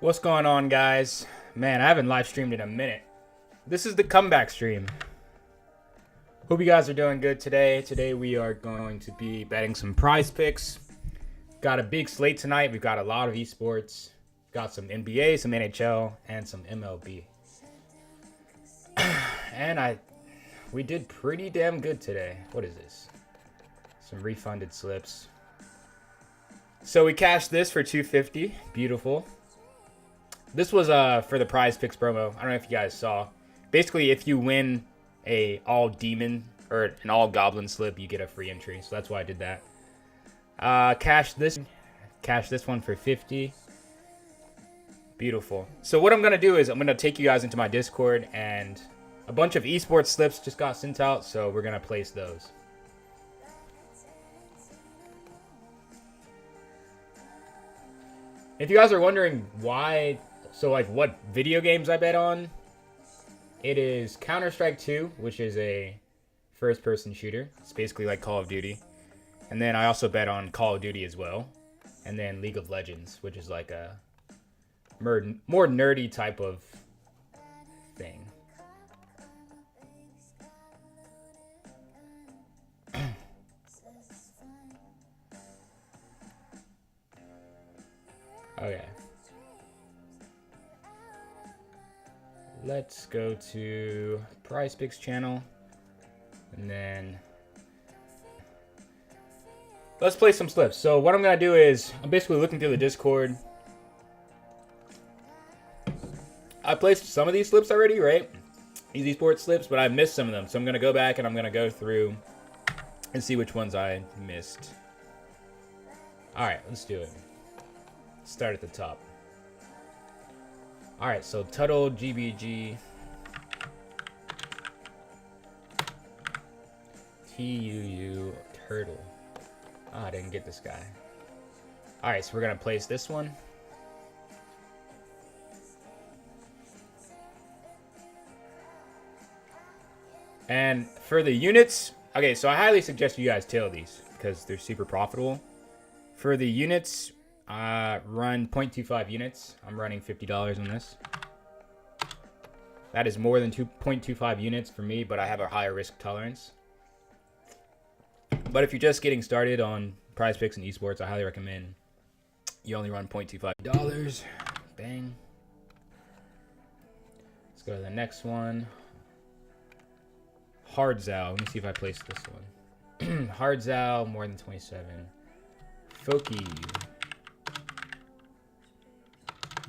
What's going on, guys? Man, I haven't live streamed in a minute. This is the comeback stream. Hope you guys are doing good today. Today we are going to be betting some prize picks. Got a big slate tonight. We've got a lot of esports. Got some NBA, some NHL, and some MLB. And we did pretty damn good today. What is this? Some refunded slips. So we cashed this for $250. Beautiful. This was for the PrizePicks promo. I don't know if you guys saw. Basically, if you win a all demon or an all goblin slip, you get a free entry. So that's why I did that. Cash this one for $50. Beautiful. So what I'm gonna do is I'm gonna take you guys into my Discord, and a bunch of esports slips just got sent out, so we're gonna place those. If you guys are wondering why, what video games I bet on, it is Counter-Strike 2, which is a first-person shooter. It's basically like Call of Duty. And then I also bet on Call of Duty as well. And then League of Legends, which is like a more nerdy type of thing. Okay. Let's go to PrizePicks channel, and then let's play some slips. So what I'm gonna do is I'm basically looking through the Discord. I placed some of these slips already, right? Easy sports slips, but I missed some of them. So I'm gonna go back and I'm gonna go through and see which ones I missed. All right, let's do it. Start at the top. All right, so Tuttle, GBG, TUU, Turtle. Oh, I didn't get this guy. All right, so we're gonna place this one. And for the units, okay, so I highly suggest you guys tail these because they're super profitable. For the units, run 0.25 units. I'm running $50 on this. That is more than 2.25 units for me, but I have a higher risk tolerance. But if you're just getting started on PrizePicks and esports, I highly recommend you only run $0.25. Bang. Let's go to the next one. Hardzal. Let me see if I placed this one. Hardzal, more than 27. Foki.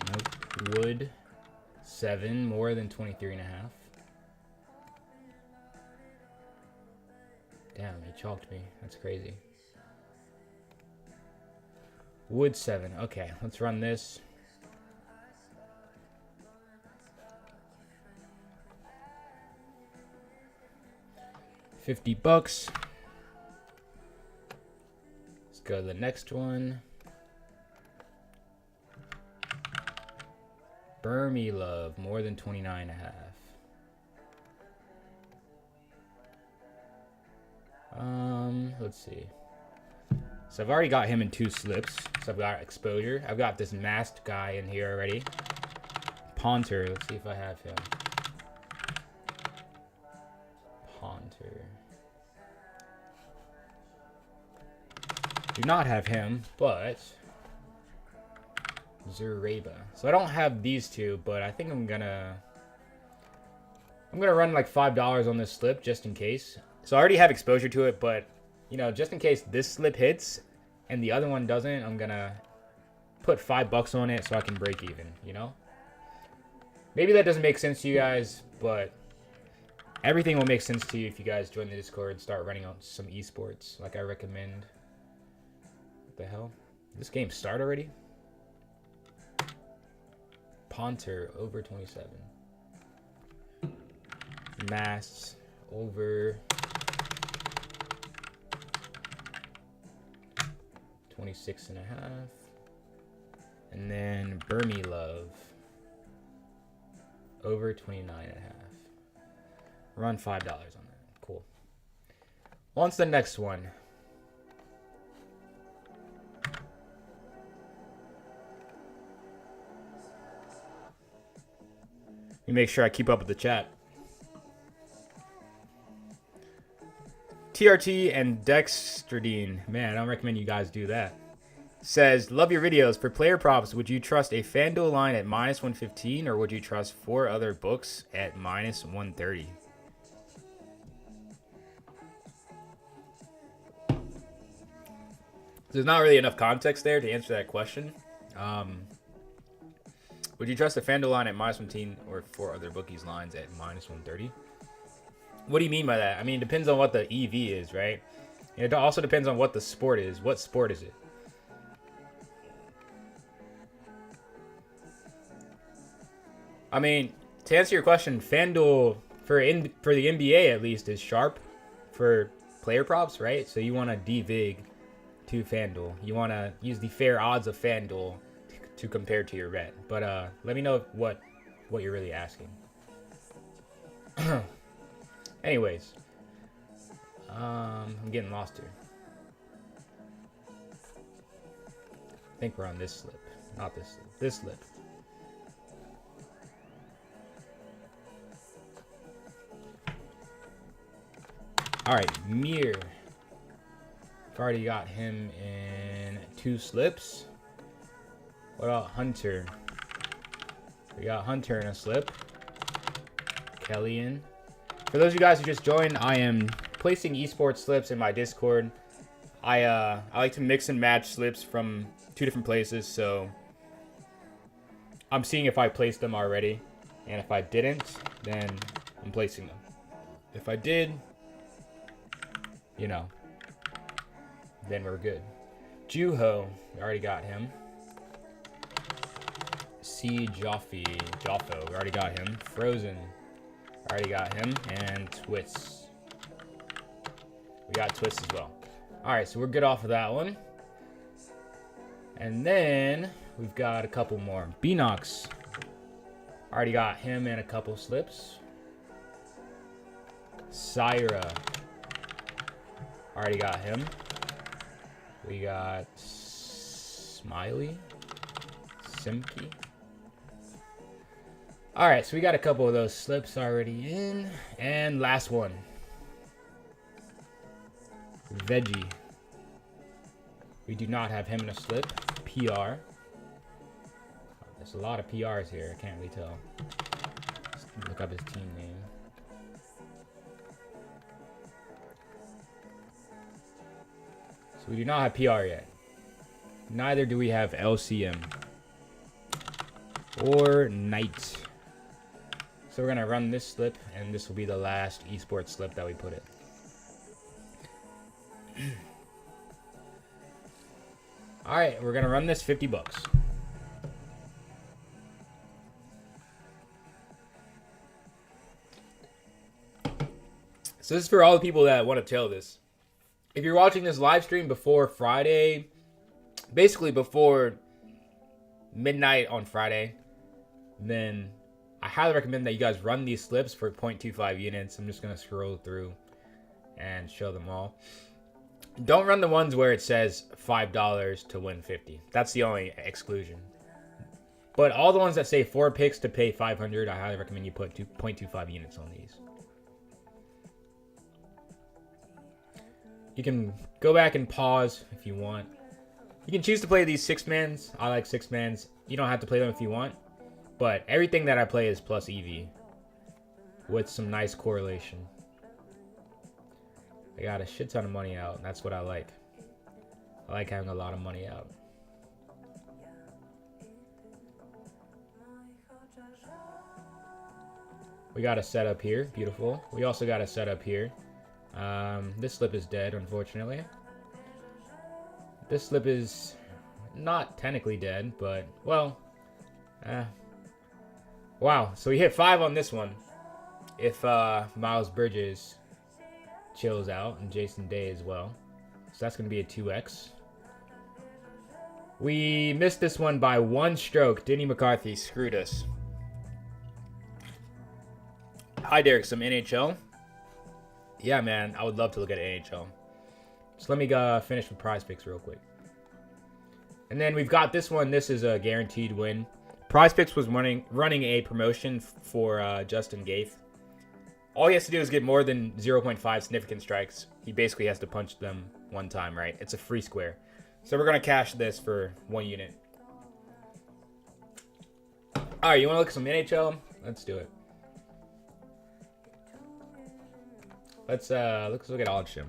Nope. Wood, 7, more than 23.5. Damn, he chalked me. That's crazy. Wood, 7. Okay, let's run this. $50. Let's go to the next one. Burmy Love, more than 29.5. Let's see. So I've already got him in 2 slips. So I've got exposure. I've got this masked guy in here already. Ponter, let's see if I have him. Ponter. Do not have him, but Zureba. So I don't have these two, but I think I'm gonna run like $5 on this slip just in case. So I already have exposure to it, but you know, just in case this slip hits and the other one doesn't, I'm gonna put $5 on it so I can break even, you know? Maybe that doesn't make sense to you guys, but everything will make sense to you if you guys join the Discord and start running on some esports like I recommend. What the hell? Did this game start already? Ponter, over 27. Masks, over 26.5. And then Burmy Love, over 29.5. Run $5 on that. Cool. On to the next one. me make sure I keep up with the chat. TRT and Dextradine. Man, I don't recommend you guys do that. Says, love your videos. For player props, would you trust a Fanduel line at -115 or would you trust 4 other books at -130? There's not really enough context there to answer that question. Would you trust a Fanduel line at -115 or 4 other bookies lines at -130? What do you mean by that? I mean, it depends on what the EV is, right? And it also depends on what the sport is. What sport is it? I mean, to answer your question, Fanduel for the NBA at least is sharp for player props, right? So you want to DVig to Fanduel. You want to use the fair odds of Fanduel to compare to your bet. But let me know what you're really asking. Anyways, I'm getting lost here. I think we're on this slip, not this slip. This slip. All right, Mir. I've already got him in 2 slips. What about Hunter? We got Hunter in a slip. Kellyan. For those of you guys who just joined, I am placing esports slips in my Discord. I like to mix and match slips from 2 different places, so I'm seeing if I placed them already, and if I didn't, then I'm placing them. If I did, you know, then we're good. Juho, we already got him. C. Joffo, we already got him. Frozen, already got him. And Twists, we got Twists as well. All right, so we're good off of that one. And then we've got a couple more. Beanox, already got him in a couple slips. Syra, already got him. We got Smiley, Simke. All right, so we got a couple of those slips already in. And last one. Veggie. We do not have him in a slip. PR. There's a lot of PRs here. I can't really tell. Let's look up his team name. So we do not have PR yet. Neither do we have LCM. Or Knight. So we're going to run this slip, and this will be the last esports slip that we put in. All right, we're going to run this 50 bucks. So this is for all the people that want to tail this. If you're watching this live stream before Friday, basically before midnight on Friday, then I highly recommend that you guys run these slips for 0.25 units. I'm just going to scroll through and show them all. Don't run the ones where it says $5 to win 50. That's the only exclusion. But all the ones that say 4 picks to pay 500, I highly recommend you put 0.25 units on these. You can go back and pause if you want. You can choose to play these 6-mans. I like 6-mans. You don't have to play them if you want. But everything that I play is plus EV with some nice correlation. I got a shit ton of money out, and that's what I like. I like having a lot of money out. We got a setup here. Beautiful. We also got a setup here. This slip is dead, unfortunately. This slip is not technically dead, but, well, wow. So we hit 5 on this one. If Miles Bridges chills out, and Jason Day as well. So that's going to be a 2x. We missed this one by 1 stroke. Denny McCarthy screwed us. Hi, Derek. Some NHL? Yeah, man. I would love to look at NHL. So let me finish with PrizePicks real quick. And then we've got this one. This is a guaranteed win. PrizePicks was running a promotion for Justin Gaeth. All he has to do is get more than 0.5 significant strikes. He basically has to punch them one time, right? It's a free square. So we're going to cash this for 1 unit. All right, you want to look at some NHL? Let's do it. Let's look at OddsJam.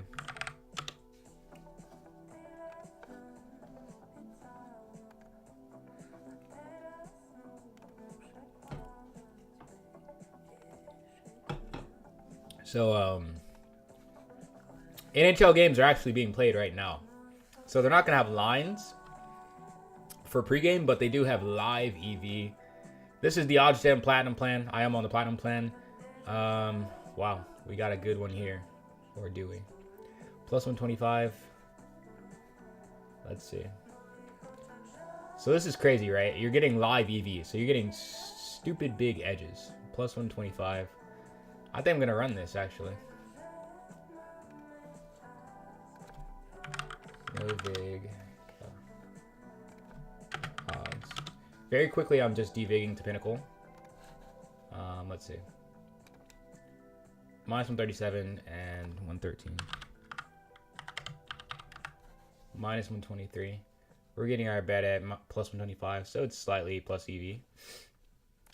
So NHL games are actually being played right now. So they're not gonna have lines for pregame, but they do have live EV. This is the OddsJam Platinum plan. I am on the Platinum plan. Wow, we got a good one here. Or do we? Plus 125. Let's see. So this is crazy, right? You're getting live EV. So you're getting stupid big edges. Plus 125. I think I'm going to run this, actually. No big odds. Very quickly, I'm just devigging to Pinnacle. Let's see. Minus 137 and 113. Minus 123. We're getting our bet at plus 125, so it's slightly plus EV.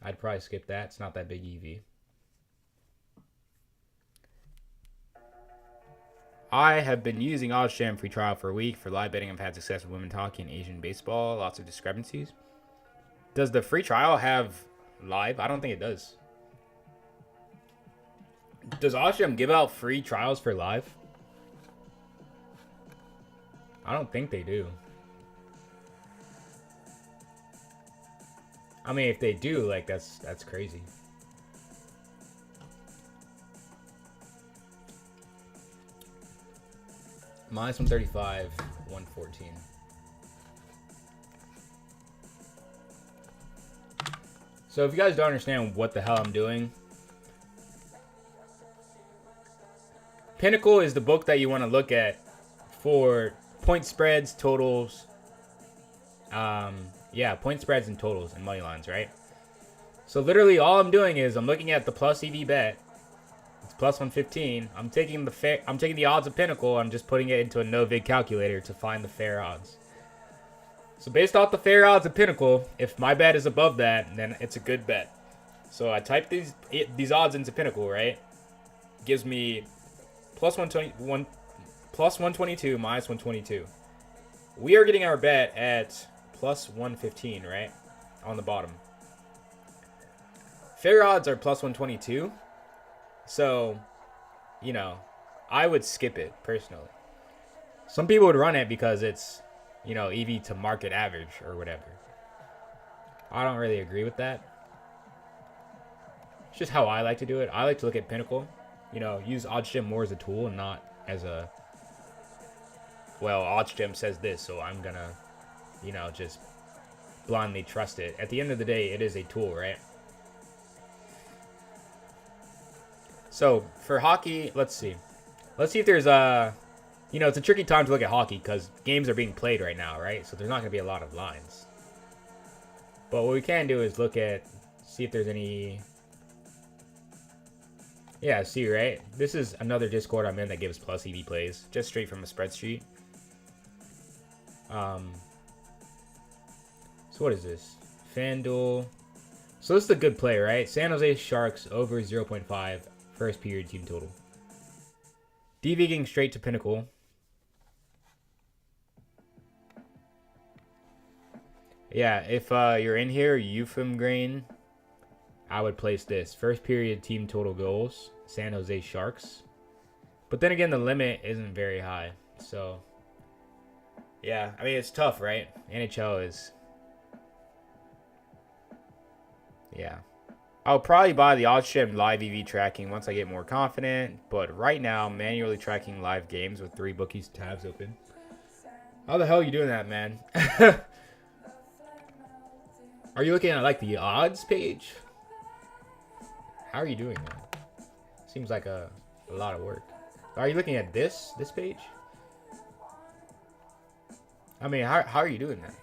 I'd probably skip that. It's not that big EV. I have been using OddsJam free trial for a week for live betting. I've had success with women's hockey and Asian baseball. Lots of discrepancies. Does the free trial have live? I don't think it does. Does OddsJam give out free trials for live? I don't think they do. I mean, if they do, like, that's crazy. Minus 135, 114. So if you guys don't understand what the hell I'm doing, Pinnacle is the book that you want to look at for point spreads, totals. Yeah, point spreads and totals and money lines, right? So literally all I'm doing is I'm looking at the plus EV bet. It's plus 115. I'm taking the odds of Pinnacle. I'm just putting it into a no-vig calculator to find the fair odds. So based off the fair odds of Pinnacle, if my bet is above that, then it's a good bet. So I type these odds into Pinnacle, right? Gives me plus 122 minus 122. We are getting our bet at plus 115, right? On the bottom. Fair odds are plus 122. So, you know, I would skip it personally. Some people would run it because it's, you know, EV to market average or whatever. I don't really agree with that. It's just how I like to do it. I like to look at Pinnacle. You know, use OddsJam more as a tool and not as a, well, OddsJam says this, so I'm gonna, you know, just blindly trust it. At the end of the day, it is a tool, right? So for hockey, let's see if there's you know, it's a tricky time to look at hockey because games are being played right now, right? So there's not gonna be a lot of lines. But what we can do is see if there's any. Yeah, see, right? This is another Discord I'm in that gives plus EV plays just straight from a spreadsheet. So what is this? Fanduel. So this is a good play, right? San Jose Sharks over 0.5 first period team total. DVing straight to Pinnacle. Yeah, if you're in here, Euphem Grain, I would place this. First period team total goals, San Jose Sharks. But then again, the limit isn't very high. So, yeah, I mean, it's tough, right? NHL is... Yeah. I'll probably buy the OddsJam live EV tracking once I get more confident. But right now, manually tracking live games with 3 bookies tabs open. How the hell are you doing that, man? Are you looking at, like, the odds page? How are you doing that? Seems like a lot of work. Are you looking at this page? I mean, how are you doing that?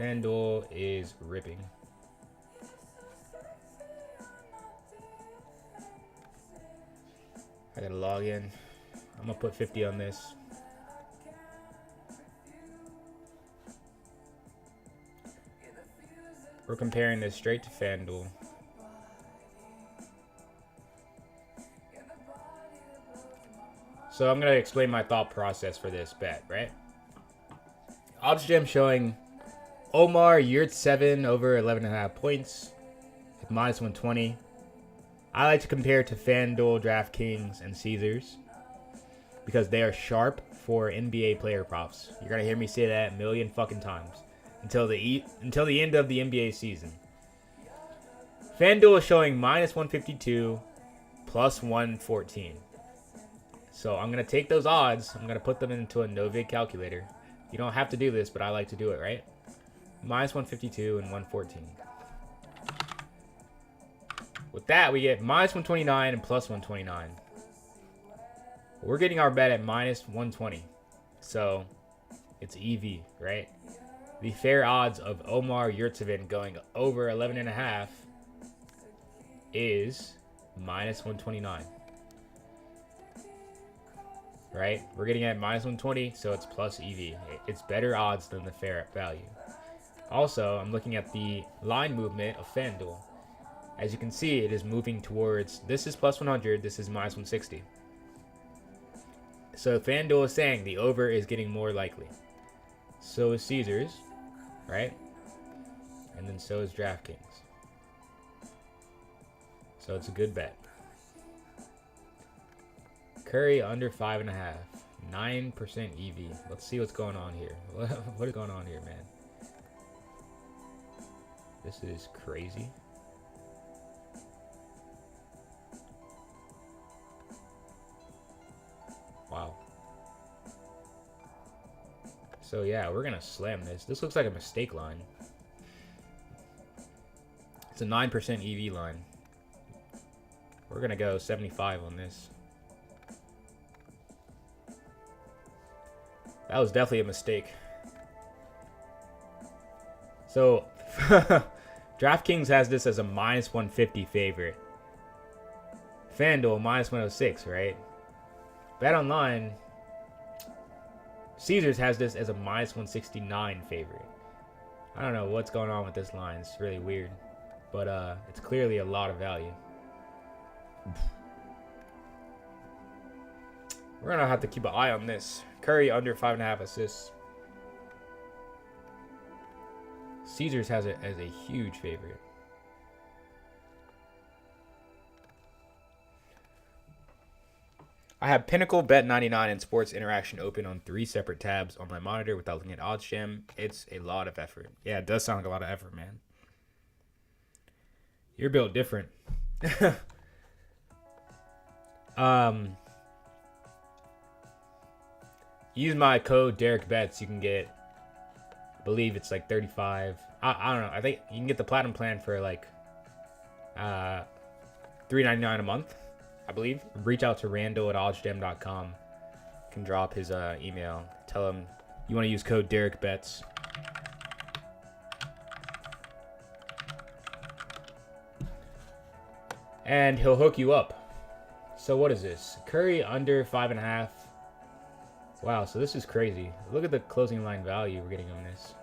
FanDuel is ripping. I gotta log in. I'm gonna put 50 on this. We're comparing this straight to FanDuel. So I'm going to explain my thought process for this bet, right? OddsJam showing Omar Yurtseven over 11.5 points at minus 120. I like to compare to FanDuel, Draftkings, and Caesars because they are sharp for NBA player props. You're going to hear me say that a million fucking times until the end of the NBA season. FanDuel is showing minus 152, plus 114. So I'm going to take those odds. I'm going to put them into a no-vig calculator. You don't have to do this, but I like to do it, right? Minus 152 and 114. With that, we get minus 129 and plus 129. We're getting our bet at minus 120. So it's EV, right? The fair odds of Omar Yurtseven going over 11.5 is minus 129. Right? We're getting at minus 120, so it's plus EV. It's better odds than the fair value. Also, I'm looking at the line movement of FanDuel. As you can see, it is moving towards, this is plus 100, this is minus 160. So FanDuel is saying the over is getting more likely. So is Caesars, right? And then so is Draftkings. So it's a good bet. Curry under 5.5, 9% EV. Let's see what's going on here. What is going on here, man? This is crazy. Wow. So yeah, we're gonna slam this. This looks like a mistake line. It's a 9% EV line. We're gonna go 75 on this. That was definitely a mistake. So, DraftKings has this as a minus 150 favorite. FanDuel, minus 106, right? BetOnline, Caesars has this as a minus 169 favorite. I don't know what's going on with this line. It's really weird. But it's clearly a lot of value. We're going to have to keep an eye on this. Curry under 5.5 assists. Caesars has it as a huge favorite. I have Pinnacle, Bet99, and Sports Interaction open on 3 separate tabs on my monitor without looking at OddsJam. It's a lot of effort. Yeah, it does sound like a lot of effort, man. You're built different. Use my code DerekBets. You can get, I believe it's like 35. I don't know. I think you can get the platinum plan for like $3.99 a month, I believe. Reach out to Randall at OddsJam.com. You can drop his email. Tell him you want to use code DerekBets. And he'll hook you up. So what is this? Curry under 5.5. Wow, so this is crazy. Look at the closing line value we're getting on this.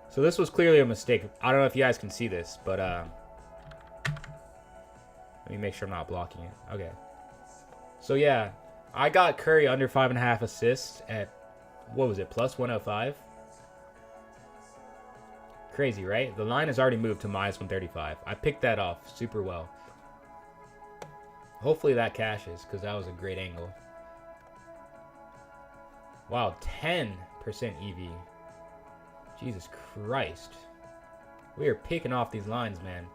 So this was clearly a mistake. I don't know if you guys can see this, but let me make sure I'm not blocking it. Okay. So yeah, I got Curry under 5.5 assists at, what was it, plus 105? Crazy, right? The line has already moved to minus 135. I picked that off super well. Hopefully that cashes, because that was a great angle. Wow, 10% EV. Jesus Christ. We are picking off these lines, man.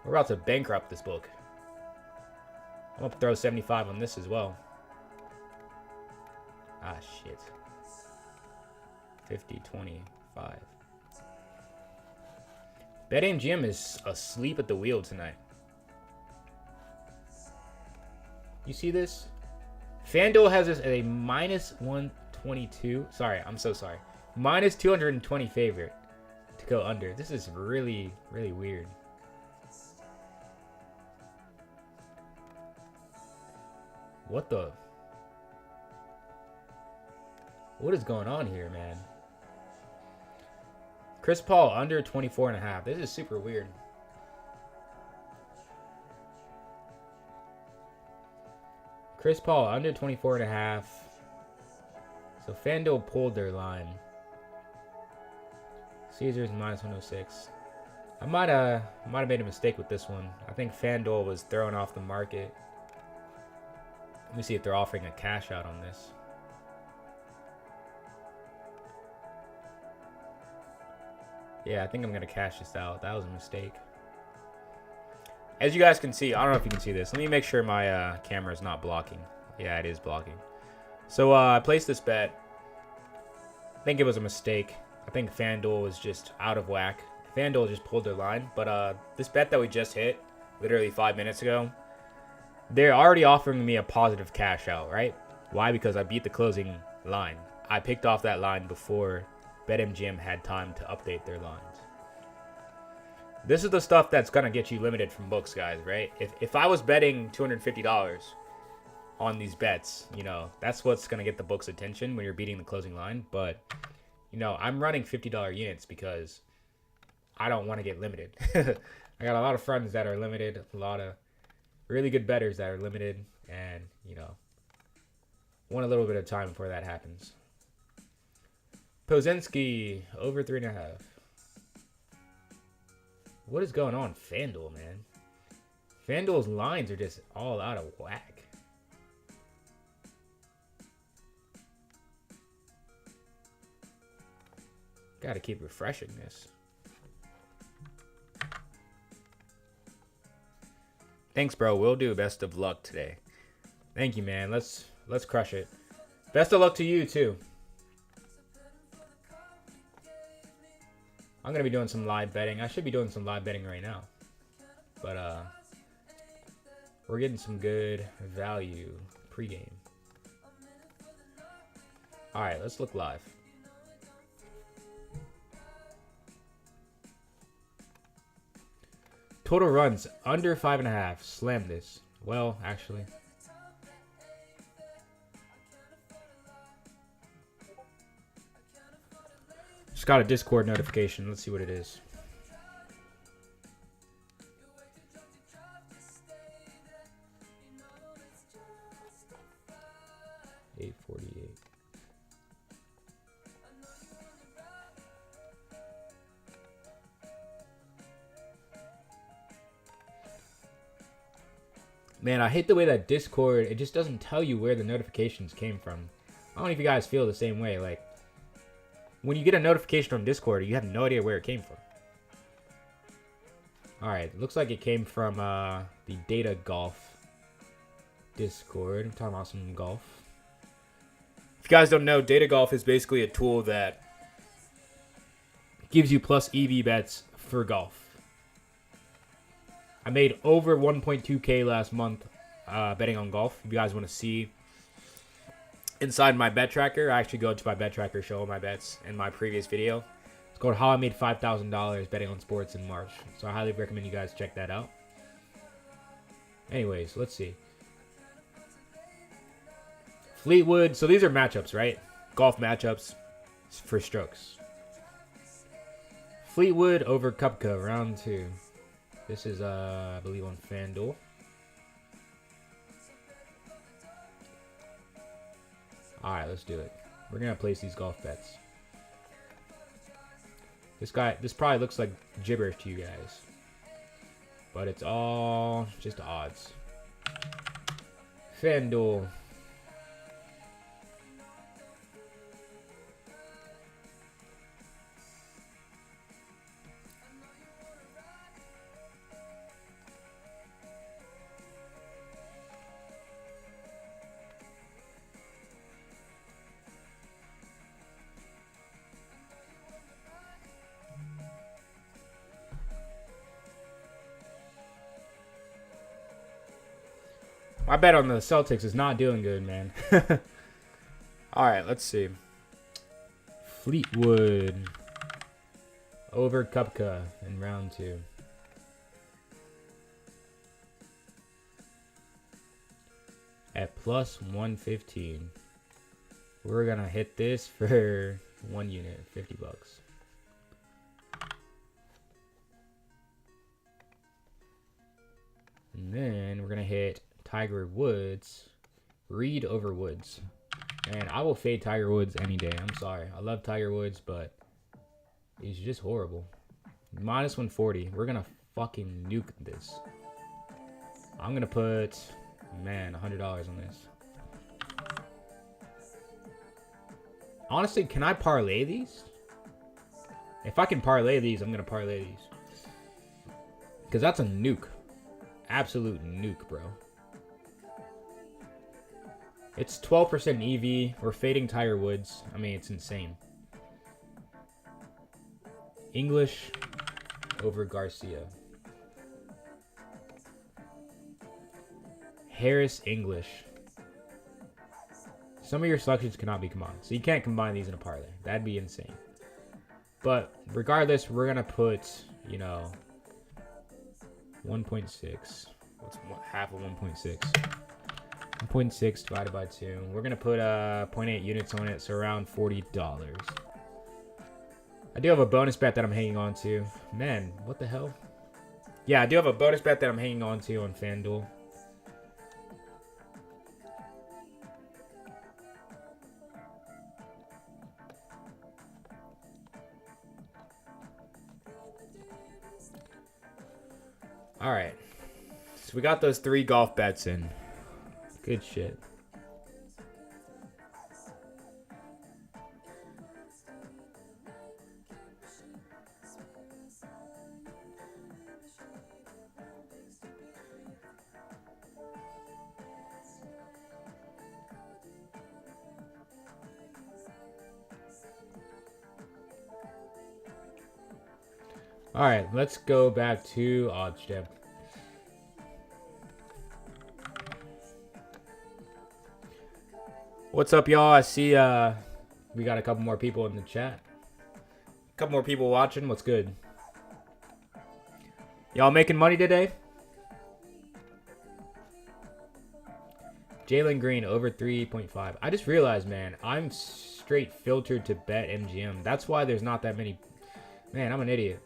We're about to bankrupt this book. I'm going to throw 75 on this as well. Ah, shit. 50, 25. BetMGM is asleep at the wheel tonight. You see this? FanDuel has this at a minus 122. Sorry, I'm so sorry. Minus 220 favorite to go under. This is really, really weird. What the? What is going on here, man? Chris Paul under 24.5. This is super weird. Chris Paul under 24.5. So Fanduel pulled their line. Caesars minus 106. I might have made a mistake with this one. I think Fanduel was thrown off the market. Let me see if they're offering a cash out on this. Yeah, I think I'm going to cash this out. That was a mistake. As you guys can see, I don't know if you can see this. Let me make sure my camera is not blocking. Yeah, it is blocking. So I placed this bet. I think it was a mistake. I think FanDuel was just out of whack. FanDuel just pulled their line. But this bet that we just hit, literally 5 minutes ago, they're already offering me a positive cash out, right? Why? Because I beat the closing line. I picked off that line before BetMGM had time to update their lines. This is the stuff that's going to get you limited from books, guys, right? If I was betting $250 on these bets, you know, that's what's going to get the book's attention when you're beating the closing line. But, you know, I'm running $50 units because I don't want to get limited. I got a lot of friends that are limited, a lot of really good bettors that are limited, and, you know, want a little bit of time before that happens. Pozinski, over 3.5. What is going on, FanDuel, man? FanDuel's lines are just all out of whack. Gotta keep refreshing this. Thanks, bro. Will do. Best of luck today. Thank you, man. Let's crush it. Best of luck to you, too. I'm going to be doing some live betting. I should be doing some live betting right now. But we're getting some good value pregame. All right, let's look live. Total runs under 5.5. Slam this. Well, actually. Just got a Discord notification. Let's see what it is. $8.48. Man, I hate the way that Discord, it just doesn't tell you where the notifications came from. I don't know if you guys feel the same way. Like, when you get a notification from Discord, you have no idea where it came from. Alright, looks like it came from the Data Golf Discord. I'm talking about some golf. If you guys don't know, Data Golf is basically a tool that gives you plus EV bets for golf. I made over 1.2K last month betting on golf. If you guys want to see inside my bet tracker, I actually go to my bet tracker, show all my bets in my previous video. It's called How I Made $5,000 Betting on Sports in March. So I highly recommend you guys check that out. Anyways, let's see. Fleetwood. So these are matchups, right? Golf matchups for strokes. Fleetwood over Kupka, round 2. This is, I believe, on FanDuel. Alright, let's do it. We're going to place these golf bets. This probably looks like gibberish to you guys. But it's all just odds. FanDuel. My bet on the Celtics is not doing good, man. All right, let's see. Fleetwood over Kupka in round 2. At plus 115. We're gonna hit this for 1 unit, 50 bucks. And then we're gonna hit Tiger Woods, Reed over Woods. And I will fade Tiger Woods any day. I'm sorry. I love Tiger Woods, but he's just horrible. Minus 140. We're gonna fucking nuke this. I'm gonna put, man, $100 on this. Honestly, can I parlay these? If I can parlay these, I'm gonna parlay these. Because that's a nuke. Absolute nuke, bro. It's 12% EV. We're fading Tiger Woods. I mean, it's insane. English over Garcia. Harris English. Some of your selections cannot be combined. So you can't combine these in a parlay. That'd be insane. But regardless, we're going to put, you know, 1.6. What's half of 1.6? 1.6 divided by 2. We're going to put 0.8 units on it, so around $40. I do have a bonus bet that I'm hanging on to. Man, what the hell? Yeah, I do have a bonus bet that I'm hanging on to on Fanduel. All right. So we got those 3 golf bets in. Good shit. All right, let's go back to OddsJam. What's up, y'all? I see we got a couple more people in the chat. A couple more people watching. What's good? Y'all making money today? Jalen Green over 3.5. I just realized, man, I'm straight filtered to BetMGM. That's why there's not that many. Man, I'm an idiot.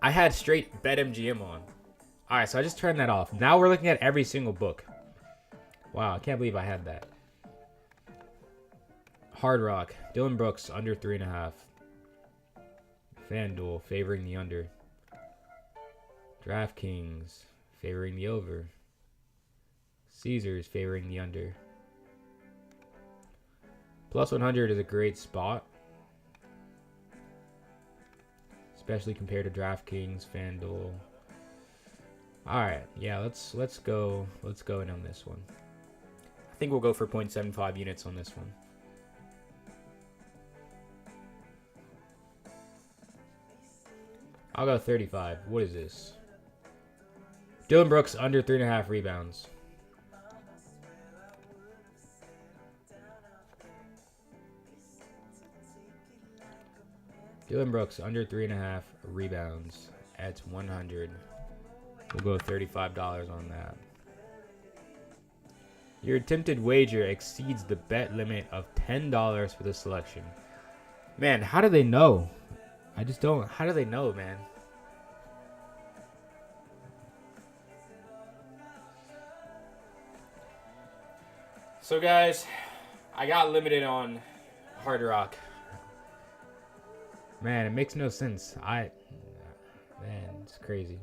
I had straight BetMGM on. All right, so I just turned that off. Now we're looking at every single book. Wow, I can't believe I had that. Hard Rock. Dylan Brooks, under 3.5. Fanduel, favoring the under. Draftkings, favoring the over. Caesars, favoring the under. Plus 100 is a great spot, especially compared to DraftKings, Fanduel. All right, yeah, let's go in on this one. I think we'll go for 0.75 units on this one. I'll go 35. What is this? Dylan Brooks under 3.5 rebounds. Dylan Brooks under 3.5 rebounds at 100. We'll go $35 on that. Your attempted wager exceeds the bet limit of $10 for the selection. Man, how do they know? I just don't. How do they know, man? So, guys, I got limited on Hard Rock. Man, it makes no sense. Man, it's crazy.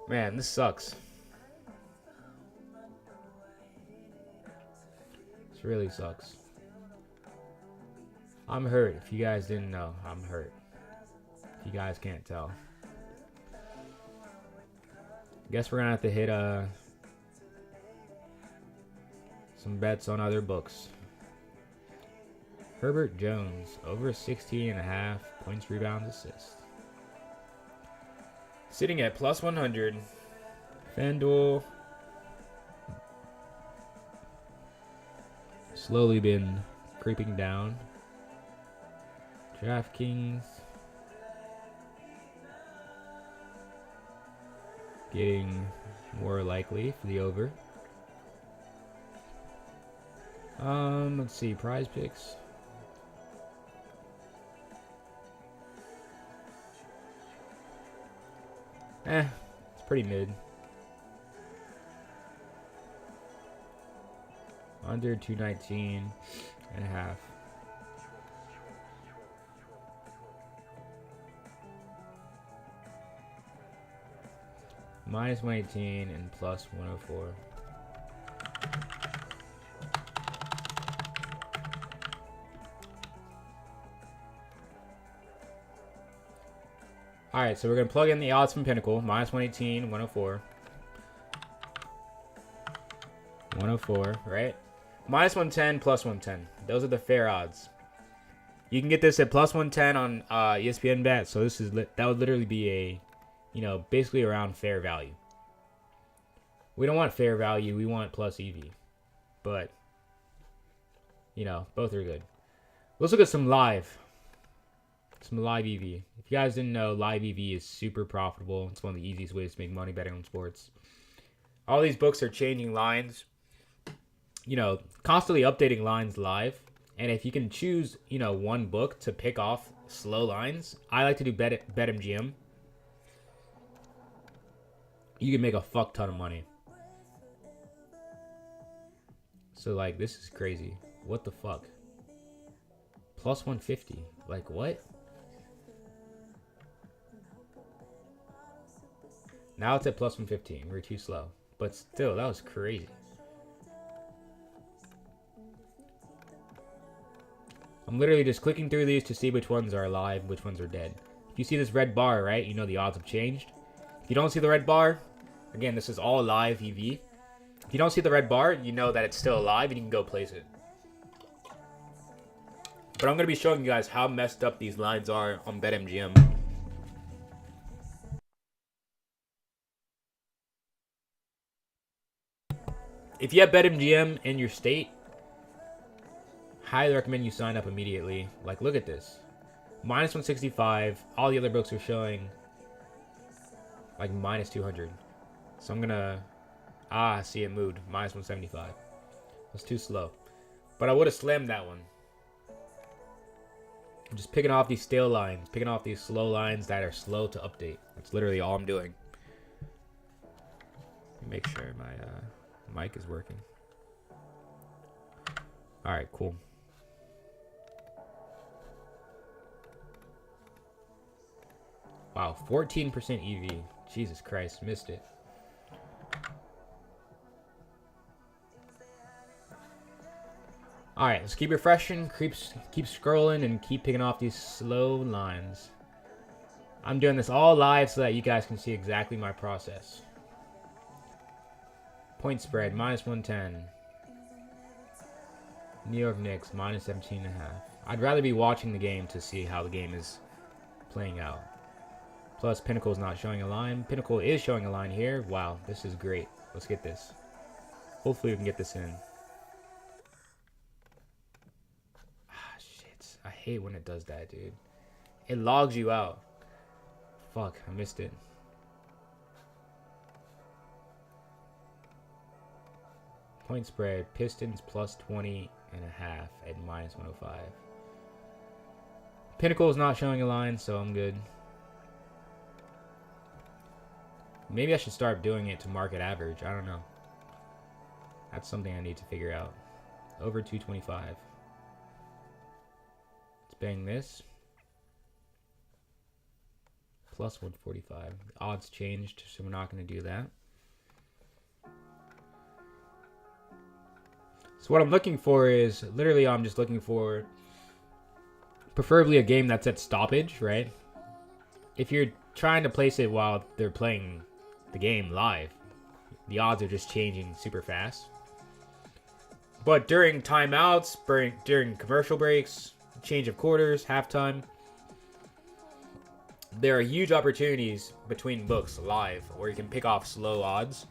Man, this sucks. This really sucks. I'm hurt. If you guys didn't know, I'm hurt. If you guys can't tell. Guess we're gonna have to hit some bets on other books. Herbert Jones over 16.5 points, rebounds, assists. Sitting at plus 100. Fanduel Slowly been creeping down. Draftkings. Getting more likely for the over. Let's see, PrizePicks. It's pretty mid. Under 219 and a half. Minus 118 and plus 104. Alright, so we're going to plug in the odds from Pinnacle. Minus 118, 104. 104, right? Minus 110, plus 110. Those are the fair odds. You can get this at plus 110 on ESPN Bet. So this is that would literally be a, basically around fair value. We don't want fair value. We want plus EV. But, both are good. Let's look at some live. Some live EV. If you guys didn't know, live EV is super profitable. It's one of the easiest ways to make money betting on sports. All these books are changing lines. Constantly updating lines live. And if you can choose, one book to pick off slow lines, I like to do BetMGM. You can make a fuck ton of money. So, this is crazy. What the fuck? Plus 150. Like, what? Now it's at plus 115. We're too slow. But still, that was crazy. I'm literally just clicking through these to see which ones are alive, which ones are dead. If you see this red bar, right, the odds have changed. If you don't see the red bar, again, this is all live EV. If you don't see the red bar, you know that it's still alive and you can go place it. But I'm going to be showing you guys how messed up these lines are on BetMGM. If you have BetMGM in your state, highly recommend you sign up immediately. Look at this. Minus 165. All the other books are showing minus 200. So I'm going to... see it moved. Minus 175. That's too slow. But I would have slammed that one. I'm just picking off these stale lines. Picking off these slow lines that are slow to update. That's literally all I'm doing. Make sure my mic is working. Alright, cool. Wow, 14% EV. Jesus Christ, missed it. Alright, let's keep refreshing, keep scrolling, and keep picking off these slow lines. I'm doing this all live so that you guys can see exactly my process. Point spread, minus 110. New York Knicks, minus 17.5. I'd rather be watching the game to see how the game is playing out. Plus, Pinnacle is not showing a line. Pinnacle is showing a line here. Wow, this is great. Let's get this. Hopefully we can get this in. Shit. I hate when it does that, dude. It logs you out. Fuck, I missed it. Point spread. Pistons plus 20.5 at minus 105. Pinnacle is not showing a line, so I'm good. Maybe I should start doing it to market average. I don't know. That's something I need to figure out. Over 225. Let's bang this. Plus 145. The odds changed, so we're not going to do that. So what I'm looking for is, literally I'm just looking for preferably a game that's at stoppage, right? If you're trying to place it while they're playing the game live, the odds are just changing super fast. But during timeouts, during commercial breaks, change of quarters, halftime, there are huge opportunities between books live where you can pick off slow odds.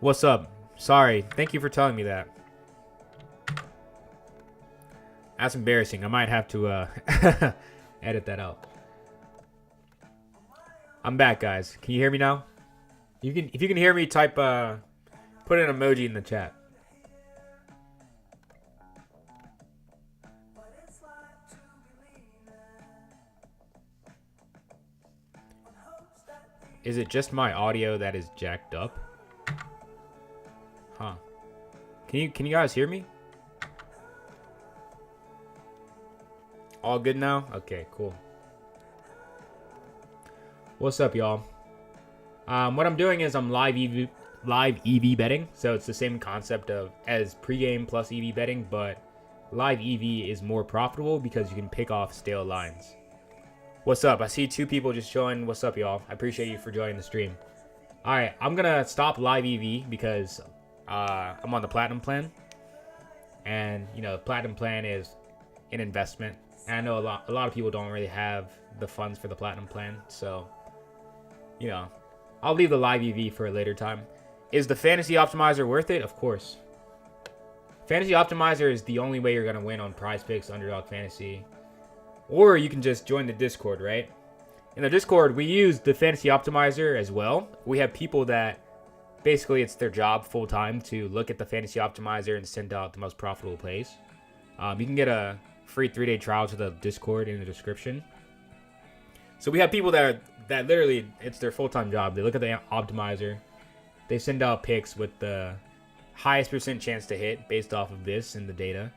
What's up? Sorry. Thank you for telling me that. That's embarrassing. I might have to edit that out. I'm back, guys. Can you hear me now? If you can hear me, type put an emoji in the chat. Is it just my audio that is jacked up? Huh. Can you guys hear me? All good now? Okay, cool. What's up, y'all? What I'm doing is I'm live EV betting, so it's the same concept as pregame plus EV betting, but live EV is more profitable because you can pick off stale lines. What's up? I see 2 people just joined. What's up, y'all? I appreciate you for joining the stream. All right, I'm gonna stop live EV because I'm on the platinum plan, and you know, platinum plan is an investment. And I know a lot of people don't really have the funds for the platinum plan, so you know, I'll leave the live EV for a later time. Is the fantasy optimizer worth it? Of course. Fantasy optimizer is the only way you're gonna win on PrizePicks, Underdog Fantasy, or you can just join the Discord, right? In the Discord, we use the fantasy optimizer as well. We have people that basically it's their job full time to look at the fantasy optimizer and send out the most profitable plays. You can get a free 3-day trial to the Discord in the description. So we have people that literally it's their full-time job. They look at the optimizer, they send out picks with the highest % chance to hit based off of this and the data.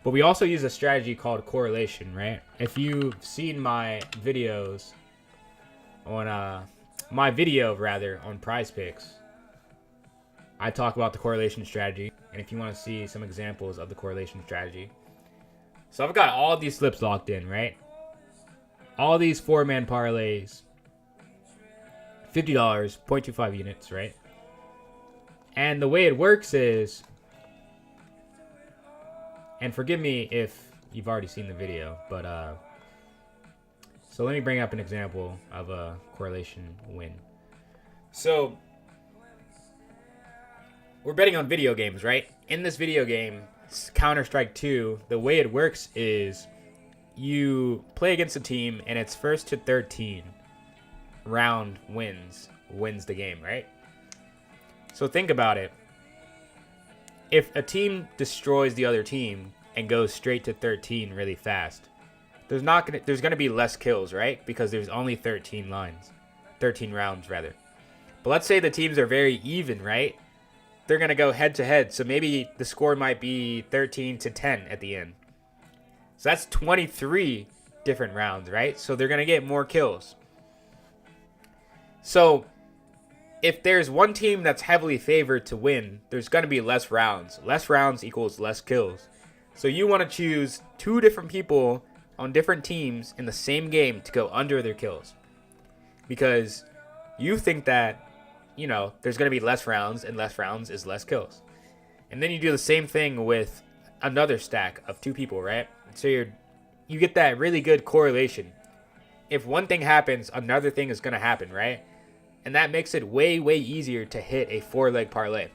But we also use a strategy called correlation, right? If you've seen my videos on on PrizePicks, I talk about the correlation strategy, and if you want to see some examples of the correlation strategy. So I've got all these slips locked in, right? All these 4-man parlays, $50, 0.25 units, right? And the way it works is, and forgive me if you've already seen the video, but so let me bring up an example of a correlation win. So we're betting on video games, right? In this video game, Counter-Strike 2, the way it works is you play against a team and it's 1st to 13 round wins the game, right? So think about it. If a team destroys the other team and goes straight to 13 really fast, there's gonna be less kills, right? Because there's only 13 rounds rather. But let's say the teams are very even, right? They're gonna go head to head, so maybe the score might be 13-10 at the end. So that's 23 different rounds, right? So they're gonna get more kills. So if there's one team that's heavily favored to win, there's going to be less rounds. Less rounds equals less kills. So you want to choose 2 different people on different teams in the same game to go under their kills. Because you think that, you know, there's going to be less rounds, and less rounds is less kills. And then you do the same thing with another stack of 2 people, right? So you get that really good correlation. If one thing happens, another thing is going to happen, right? And that makes it way, way easier to hit a 4-leg parlay.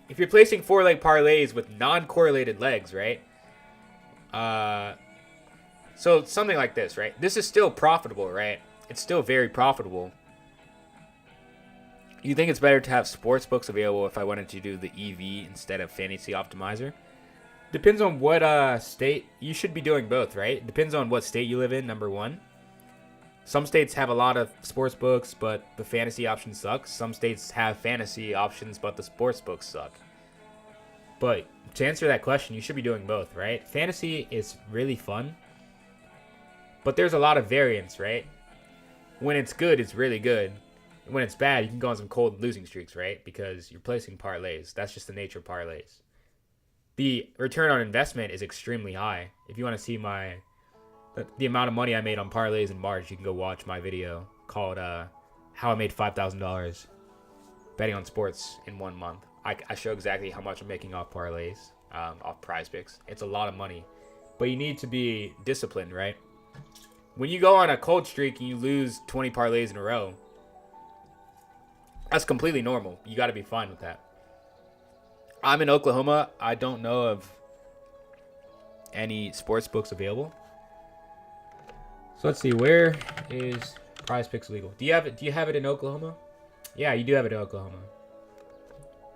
If you're placing 4-leg parlays with non-correlated legs, right? So something like this, right? This is still profitable, right? It's still very profitable. You think it's better to have Sportsbooks available if I wanted to do the EV instead of Fantasy Optimizer? Depends on what state. You should be doing both, right? Depends on what state you live in, number one. Some states have a lot of sports books, but the fantasy option sucks. Some states have fantasy options, but the sports books suck. But to answer that question, you should be doing both, right? Fantasy is really fun, but there's a lot of variance, right? When it's good, it's really good. When it's bad, you can go on some cold losing streaks, right? Because you're placing parlays. That's just the nature of parlays. The return on investment is extremely high. If you want to see the amount of money I made on parlays in March, you can go watch my video called How I Made $5,000 Betting on Sports in 1 month. I show exactly how much I'm making off parlays, off PrizePicks. It's a lot of money, but you need to be disciplined, right? When you go on a cold streak and you lose 20 parlays in a row, That's completely normal. You got to be fine with that. I'm in Oklahoma. I don't know of any sports books available. So let's see. Where is PrizePicks legal? Do you have it? Do you have it in Oklahoma? Yeah, you do have it in Oklahoma.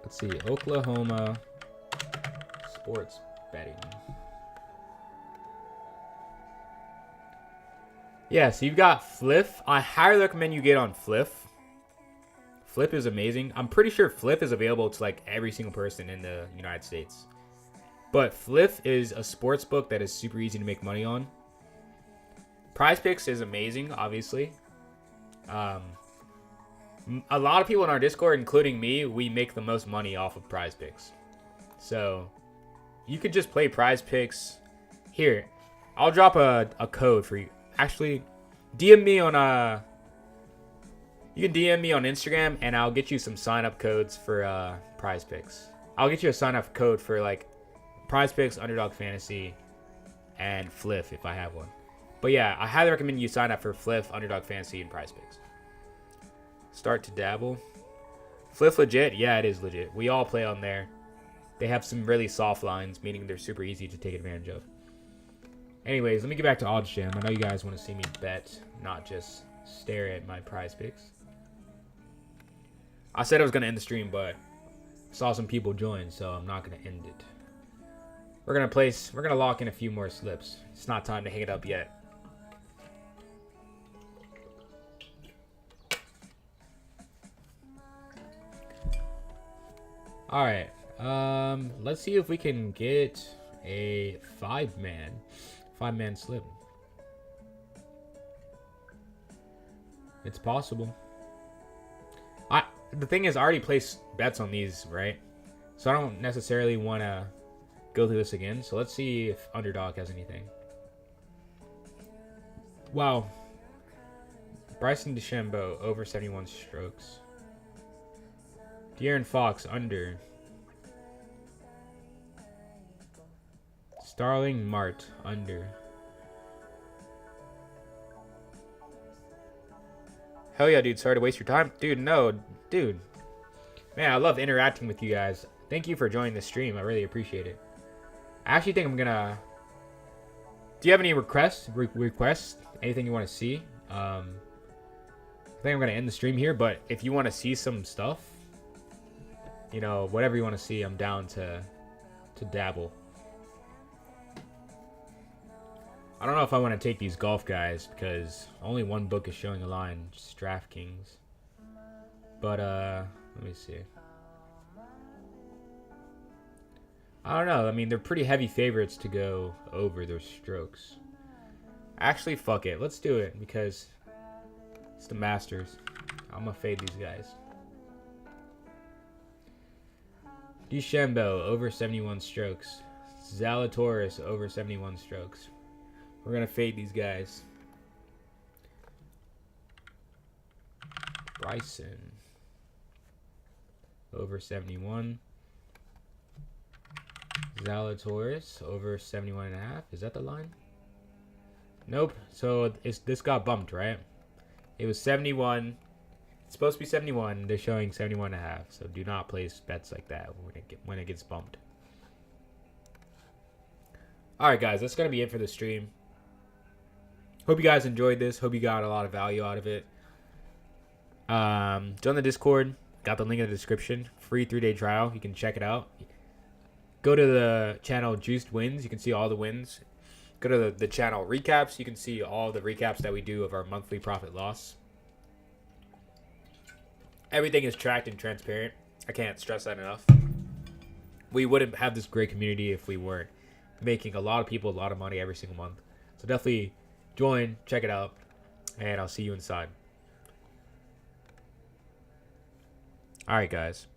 Let's see. Oklahoma sports betting. Yeah, so you've got Flip. I highly recommend you get on Flip. Flip is amazing. I'm pretty sure Flip is available to like every single person in the United States. But Flip is a sports book that is super easy to make money on. PrizePicks is amazing, obviously. A lot of people in our Discord, including me, we make the most money off of PrizePicks. So you could just play PrizePicks. Here, I'll drop a code for you. Actually, DM me on you can DM me on Instagram and I'll get you some sign-up codes for PrizePicks. I'll get you a sign-up code for like PrizePicks, Underdog Fantasy, and Flip if I have one. But yeah, I highly recommend you sign up for Flip, Underdog Fantasy, and PrizePicks. Start to dabble. Flip legit? Yeah, it is legit. We all play on there. They have some really soft lines, meaning they're super easy to take advantage of. Anyways, let me get back to OddsJam. I know you guys want to see me bet, not just stare at my PrizePicks. I said I was going to end the stream, but I saw some people join, so I'm not going to end it. We're going to lock in a few more slips. It's not time to hang it up yet. All right. Let's see if we can get a five-man slip. It's possible. The thing is, I already placed bets on these, right? So I don't necessarily want to go through this again. So let's see if Underdog has anything. Wow. Bryson DeChambeau over 71 strokes. De'Aaron Fox under. Starling Mart under. Hell yeah, dude. Sorry to waste your time. Dude, no. Dude. Man, I love interacting with you guys. Thank you for joining the stream. I really appreciate it. I actually think I'm going to... Do you have any requests? Anything you want to see? I think I'm going to end the stream here. But if you want to see some stuff, you know, whatever you want to see, I'm down to dabble. I don't know if I want to take these golf guys because only one book is showing a line, just Draftkings. But let me see. I don't know. I mean, they're pretty heavy favorites to go over their strokes. Actually, fuck it. Let's do it because it's the Masters. I'm gonna fade these guys. DeChambeau over 71 strokes. Zalatoris over 71 strokes. We're going to fade these guys. Bryson over 71. Zalatoris over 71.5. Is that the line? Nope. So this got bumped, right? It was 71. It's supposed to be 71. They're showing 71.5. So do not place bets like that when it gets bumped. All right, guys. That's going to be it for the stream. Hope you guys enjoyed this. Hope you got a lot of value out of it. Join the Discord. Got the link in the description. Free 3-day trial. You can check it out. Go to the channel Juiced Wins. You can see all the wins. Go to the channel Recaps. You can see all the recaps that we do of our monthly profit loss. Everything is tracked and transparent. I can't stress that enough. We wouldn't have this great community if we weren't making a lot of people a lot of money every single month. So definitely join, check it out, and I'll see you inside. All right, guys.